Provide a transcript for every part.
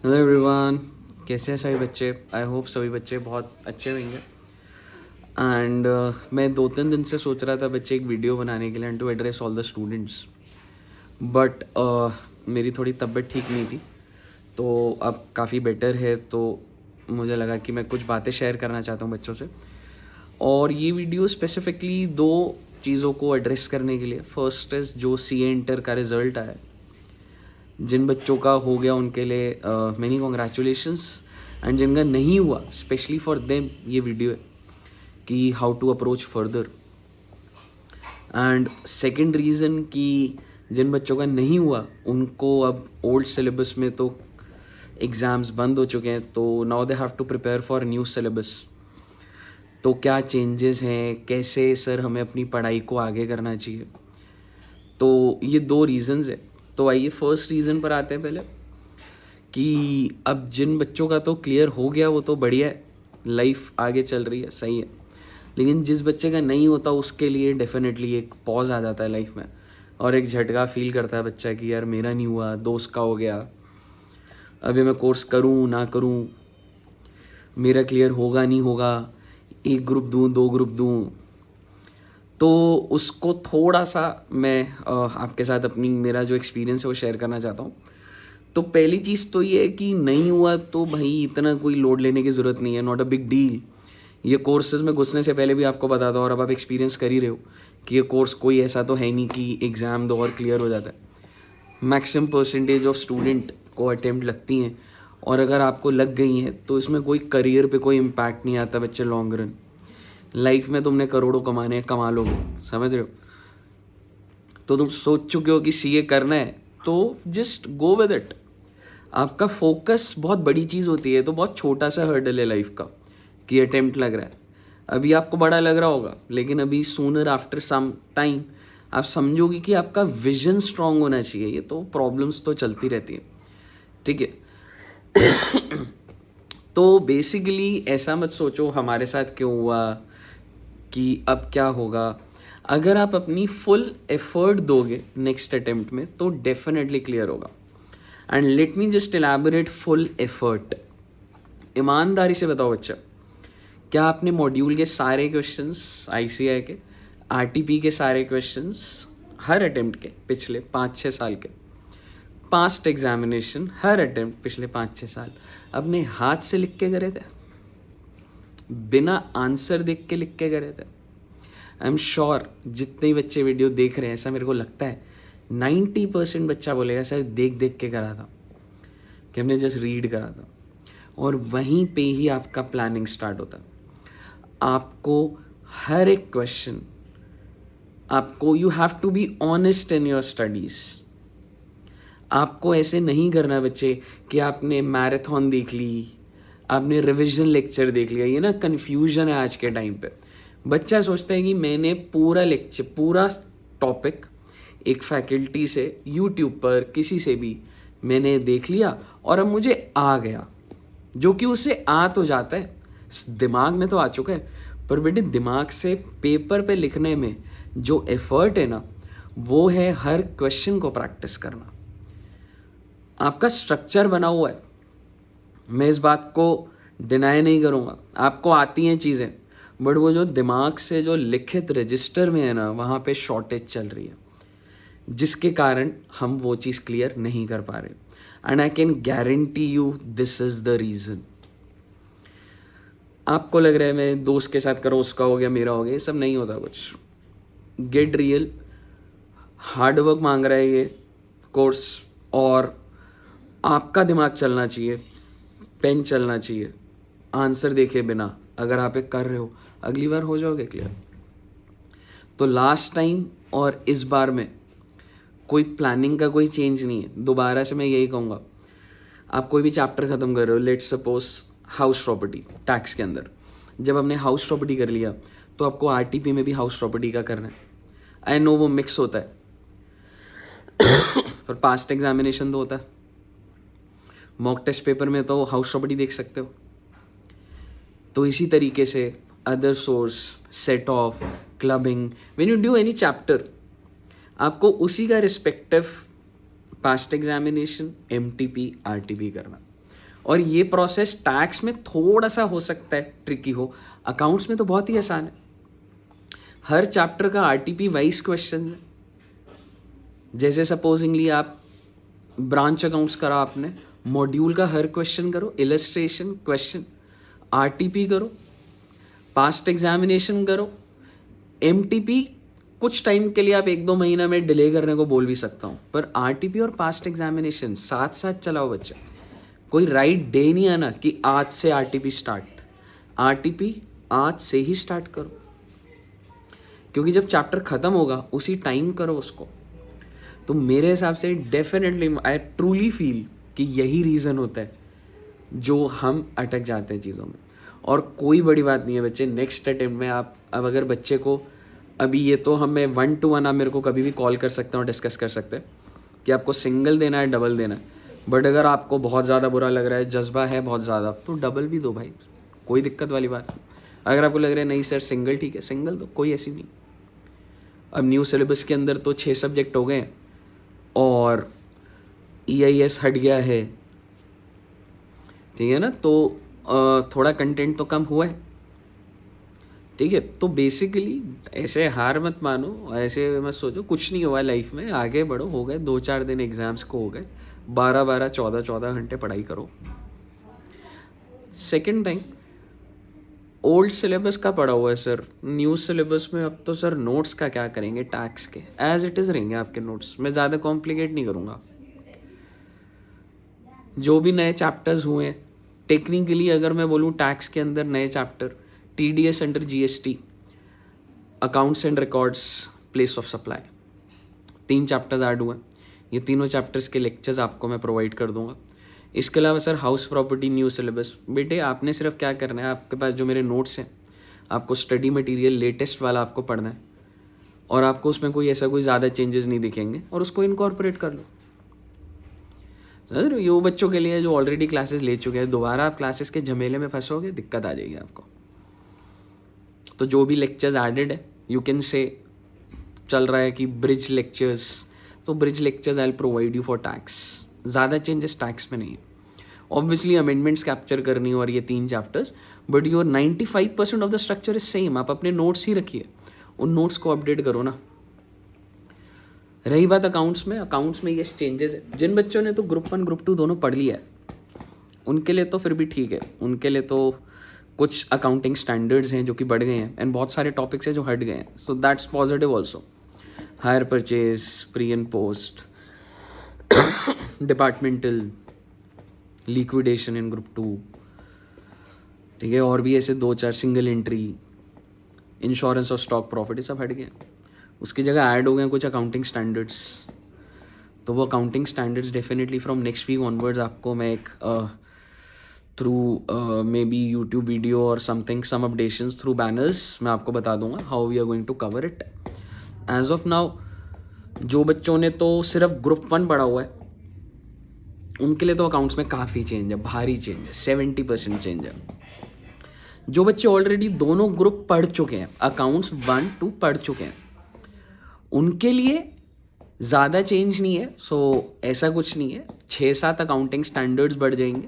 Hello everyone, कैसे हैं सभी बच्चे। आई होप सभी बच्चे बहुत अच्छे होंगे। एंड मैं 2-3 दिन से सोच रहा था बच्चे एक वीडियो बनाने के लिए and to address all the students, but मेरी थोड़ी तबीयत ठीक नहीं थी, तो अब काफ़ी बेटर है। तो मुझे लगा कि मैं कुछ बातें शेयर करना चाहता हूँ बच्चों से, और ये वीडियो स्पेसिफिकली 2 चीज़ों को एड्रेस करने के लिए। फर्स्ट इज़ जो CA इंटर का रिज़ल्ट आया, जिन बच्चों का हो गया उनके लिए मेनी कॉन्ग्रेचुलेशंस, एंड जिनका नहीं हुआ स्पेशली फॉर देम ये वीडियो है कि how to approach further. And second reason कि जिन बच्चों का नहीं हुआ उनको अब ओल्ड सिलेबस में तो एग्ज़ाम्स बंद हो चुके हैं, तो now they have to prepare for new syllabus. तो क्या चेंजेस हैं, कैसे सर हमें अपनी पढ़ाई को आगे करना चाहिए। तो ये 2 रीज़न्स है। तो आइए फर्स्ट रीज़न पर आते हैं पहले, कि अब जिन बच्चों का तो क्लियर हो गया वो तो बढ़िया है, लाइफ आगे चल रही है, सही है। लेकिन जिस बच्चे का नहीं होता उसके लिए डेफिनेटली एक पॉज आ जाता है लाइफ में, और एक झटका फील करता है बच्चा कि यार मेरा नहीं हुआ, दोस्त का हो गया, अभी मैं कोर्स करूँ ना करूँ, मेरा क्लियर होगा नहीं होगा, एक ग्रुप दूँ 2 ग्रुप दूँ। तो उसको थोड़ा सा मैं आपके साथ अपनी मेरा जो एक्सपीरियंस है वो शेयर करना चाहता हूँ। तो पहली चीज़ तो ये है कि नहीं हुआ तो भाई इतना कोई लोड लेने की ज़रूरत नहीं है, नॉट अ बिग डील। ये कोर्सेज में घुसने से पहले भी आपको बता दो, और अब आप एक्सपीरियंस कर ही रहे हो कि ये कोर्स कोई ऐसा तो है नहीं कि एग्ज़ाम दो और क्लियर हो जाता है। मैक्सिमम परसेंटेज ऑफ स्टूडेंट को अटैम्प्ट लगती हैं, और अगर आपको लग गई हैं तो इसमें कोई करियर पे कोई इम्पैक्ट नहीं आता बच्चे। लॉन्ग रन लाइफ में तुमने करोड़ों कमाने हैं, कमा लोगे, समझ रहे हो। तो तुम सोच चुके हो कि CA करना है तो जस्ट गो विद इट। आपका फोकस बहुत बड़ी चीज़ होती है, तो बहुत छोटा सा हर्डल है लाइफ का कि अटेम्प्ट लग रहा है। अभी आपको बड़ा लग रहा होगा, लेकिन अभी सूनर आफ्टर सम टाइम आप समझोगे कि आपका विजन स्ट्रांग होना चाहिए। ये तो प्रॉब्लम्स तो चलती रहती है, ठीक है। तो बेसिकली ऐसा मत सोचो हमारे साथ क्यों हुआ, कि अब क्या होगा। अगर आप अपनी फुल एफर्ट दोगे नेक्स्ट अटेम्प्ट में तो डेफिनेटली क्लियर होगा। And let me just elaborate full effort. ईमानदारी से बताओ बच्चा, क्या आपने मॉड्यूल के सारे क्वेश्चंस, ICI के, RTP के सारे क्वेश्चंस हर अटेम्प्ट के पिछले 5-6 साल के, पास्ट एग्जामिनेशन हर अटेम्प्ट पिछले 5-6 साल अपने हाथ से लिख के करे थे, बिना आंसर देख के लिख के करे थे? आई एम श्योर जितने बच्चे वीडियो देख रहे हैं, ऐसा मेरे को लगता है 90% बच्चा बोलेगा सर देख देख के करा था, कि हमने जस्ट रीड करा था। और वहीं पे ही आपका प्लानिंग स्टार्ट होता है। आपको हर एक क्वेश्चन, आपको you have to be honest in your studies. आपको ऐसे नहीं करना बच्चे कि आपने मैराथन देख ली, आपने रिवीजन लेक्चर देख लिया। ये ना कन्फ्यूजन है आज के टाइम पे। बच्चा सोचता है कि मैंने पूरा लेक्चर, पूरा टॉपिक एक फैकल्टी से, यूट्यूब पर किसी से भी मैंने देख लिया और अब मुझे आ गया, जो कि उसे आ तो जाता है, दिमाग में तो आ चुका है, पर बेटे दिमाग से पेपर पे लिखने में जो एफर्ट है ना, वो है हर क्वेश्चन को प्रैक्टिस करना। आपका स्ट्रक्चर बना हुआ है, मैं इस बात को डिनाई नहीं करूँगा, आपको आती हैं चीज़ें, बट वो जो दिमाग से जो लिखित रजिस्टर में है ना, वहाँ पे शॉर्टेज चल रही है, जिसके कारण हम वो चीज़ क्लियर नहीं कर पा रहे। And I can guarantee you this is the reason. आपको लग रहा है मैं दोस्त के साथ करो, उसका हो गया, मेरा हो गया, ये सब नहीं होता कुछ। Get real. हार्डवर्क मांग रहा है ये कोर्स, और आपका दिमाग चलना चाहिए, पेन चलना चाहिए, आंसर देखे बिना। अगर आप एक कर रहे हो, अगली बार हो जाओगे क्लियर। तो लास्ट टाइम और इस बार में कोई प्लानिंग का कोई चेंज नहीं है। दोबारा से मैं यही कहूँगा, आप कोई भी चैप्टर ख़त्म कर रहे हो, let's suppose house property, tax के अंदर, जब हमने हाउस प्रॉपर्टी कर लिया तो आपको RTP में भी हाउस प्रॉपर्टी का करना है। आई नो वो मिक्स होता है, पर पास्ट एग्जामिनेशन तो होता है, मॉक टेस्ट पेपर में तो हाउस प्रॉपर्टी देख सकते हो। तो इसी तरीके से other source, set of, clubbing, when you do any chapter, आपको उसी का respective past examination, MTP, RTP करना। और ये प्रोसेस टैक्स में थोड़ा सा हो सकता है ट्रिकी हो, अकाउंट्स में तो बहुत ही आसान है। हर चैप्टर का आरटीपी वाइज क्वेश्चन है। जैसे सपोजिंगली आप ब्रांच अकाउंट्स करा आपने, मॉड्यूल का हर क्वेश्चन करो, इलस्ट्रेशन क्वेश्चन, आरटीपी करो, पास्ट एग्जामिनेशन करो, एमटीपी कुछ टाइम के लिए आप 1-2 महीना में डिले करने को बोल भी सकता हूँ, पर आरटीपी और पास्ट एग्जामिनेशन साथ साथ चलाओ बच्चे। कोई राइट डे नहीं आना कि आज से आरटीपी स्टार्ट, आरटीपी आज से ही स्टार्ट करो, क्योंकि जब चैप्टर ख़त्म होगा उसी टाइम करो उसको। तो मेरे हिसाब से डेफिनेटली आई ट्रूली फील कि यही रीज़न होता है जो हम अटक जाते हैं चीज़ों में। और कोई बड़ी बात नहीं है बच्चे, नेक्स्ट अटेम्प्ट में आप अब अगर बच्चे को अभी ये तो हमें 1-to-1 आप मेरे को कभी भी कॉल कर सकते हैं और डिस्कस कर सकते हैं कि आपको सिंगल देना है डबल देना है, बट अगर आपको बहुत ज़्यादा बुरा लग रहा है, जज्बा है बहुत ज़्यादा, तो डबल भी दो भाई, कोई दिक्कत वाली बात नहीं। अगर आपको लग रहा है नहीं सर सिंगल ठीक है, सिंगल दो, कोई ऐसी नहीं। अब न्यू सिलेबस के अंदर तो 6 सब्जेक्ट हो गए और EIS हट गया है, ठीक है ना, तो थोड़ा कंटेंट तो कम हुआ है, ठीक है। तो बेसिकली ऐसे हार मत मानो, ऐसे मत सोचो कुछ नहीं हुआ लाइफ में, आगे बढ़ो। हो गए 2-4 दिन एग्जाम्स को, हो गए 12-12 14-14 घंटे पढ़ाई करो। सेकंड थिंग, ओल्ड सिलेबस का पढ़ा हुआ है सर, न्यू सिलेबस में अब तो सर नोट्स का क्या करेंगे, टैक्स के एज इट इज़ रहेंगे आपके नोट्स, मैं ज़्यादा कॉम्प्लिकेट नहीं करूँगा। जो भी नए चैप्टर्स हुए हैं टेक्निकली, अगर मैं बोलूँ टैक्स के अंदर नए chapter, TDS under GST, accounts and records, place of supply, 3 chapters add हुए हैं। ये तीनों चैप्टर्स के लेक्चर्स आपको मैं प्रोवाइड कर दूंगा। इसके अलावा sir house property new syllabus, बेटे आपने सिर्फ क्या करना है, आपके पास जो मेरे नोट्स हैं, आपको स्टडी मटेरियल लेटेस्ट वाला आपको पढ़ना है और आपको उसमें कोई ऐसा कोई ज़्यादा चेंजेस नहीं दिखेंगे और उसको इनकॉर्पोरेट कर लो। सर ये वो बच्चों के लिए जो ऑलरेडी क्लासेस ले चुके हैं, दोबारा आप क्लासेस के झमेले में फंसोगे, दिक्कत आ जाएगी आपको। तो जो भी लेक्चर्स एडेड है, यू कैन से चल रहा है कि ब्रिज लेक्चर्स, तो bridge lectures I will provide you for tax. ज़्यादा चेंजेस टैक्स में नहीं है, ऑब्वियसली अमेंडमेंट्स कैप्चर करनी और ये 3 chapters, but your 95% of the structure is same. आप अपने नोट्स ही रखिए, उन नोट्स को अपडेट करो ना। रही बात अकाउंट्स में, अकाउंट्स में ये चेंजेस है, जिन बच्चों ने तो ग्रुप 1 ग्रुप 2 दोनों पढ़ लिया है उनके लिए तो फिर भी ठीक है, उनके लिए तो कुछ अकाउंटिंग स्टैंडर्ड्स हैं जो कि बढ़ गए हैं एंड बहुत सारे टॉपिक्स हैं जो हट गए हैं, so that's positive also. Hire purchase, pre and post, departmental, liquidation in group 2, ठीक है, और भी ऐसे 2-4 सिंगल एंट्री, इंश्योरेंस और स्टॉक प्रॉफिट, ये सब हट गए। उसकी जगह ऐड हो गए कुछ अकाउंटिंग स्टैंडर्ड्स, तो वो accounting standards definitely from next week onwards आपको मैं एक through maybe YouTube video और something, some updations through banners मैं आपको बता दूंगा how we are going to cover it. As of now जो बच्चों ने तो सिर्फ ग्रुप 1 पढ़ा हुआ है उनके लिए तो अकाउंट्स में काफ़ी चेंज है, भारी चेंज है, 70% चेंज है। जो बच्चे ऑलरेडी दोनों ग्रुप पढ़ चुके हैं, अकाउंट्स 1-2 पढ़ चुके हैं, उनके लिए ज़्यादा चेंज नहीं है। सो ऐसा कुछ नहीं है, 6-7 अकाउंटिंग स्टैंडर्ड्स बढ़ जाएंगे,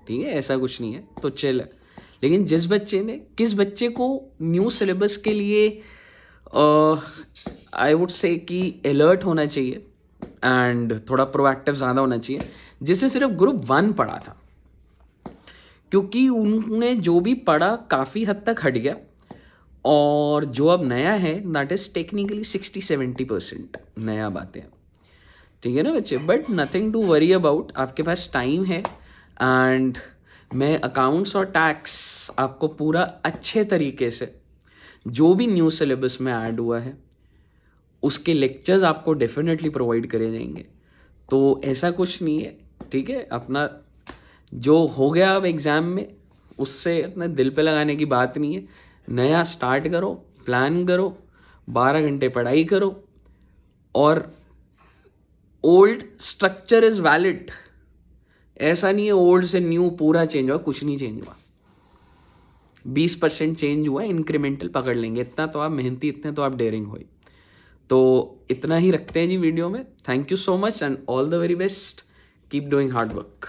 ठीक है, ऐसा कुछ नहीं है, तो चिल है। लेकिन किस बच्चे को न्यू सिलेबस के लिए आई वुड से कि अलर्ट होना चाहिए एंड थोड़ा प्रोएक्टिव ज़्यादा होना चाहिए, जिसे सिर्फ ग्रुप 1 पढ़ा था, क्योंकि उन्होंने जो भी पढ़ा काफ़ी हद तक हट गया और जो अब नया है दैट इज़ टेक्निकली 60-70% नया बातें, ठीक है ना बच्चे। But nothing to worry about, आपके पास टाइम है एंड मैं अकाउंट्स और टैक्स आपको पूरा अच्छे तरीके से जो भी न्यू सिलेबस में ऐड हुआ है उसके लेक्चर्स आपको डेफिनेटली प्रोवाइड करे जाएंगे। तो ऐसा कुछ नहीं है, ठीक है, अपना जो हो गया अब एग्ज़ाम में उससे अपने दिल पे लगाने की बात नहीं है। नया स्टार्ट करो, प्लान करो, 12 घंटे पढ़ाई करो और ओल्ड स्ट्रक्चर इज़ वैलिड। ऐसा नहीं है ओल्ड से न्यू पूरा चेंज हुआ, कुछ नहीं चेंज हुआ, 20% चेंज हुआ, इंक्रीमेंटल पकड़ लेंगे। इतना तो आप मेहनती, इतने तो आप डेयरिंग हुई। तो इतना ही रखते हैं जी वीडियो में। Thank you so much and all the very best, keep doing hard work.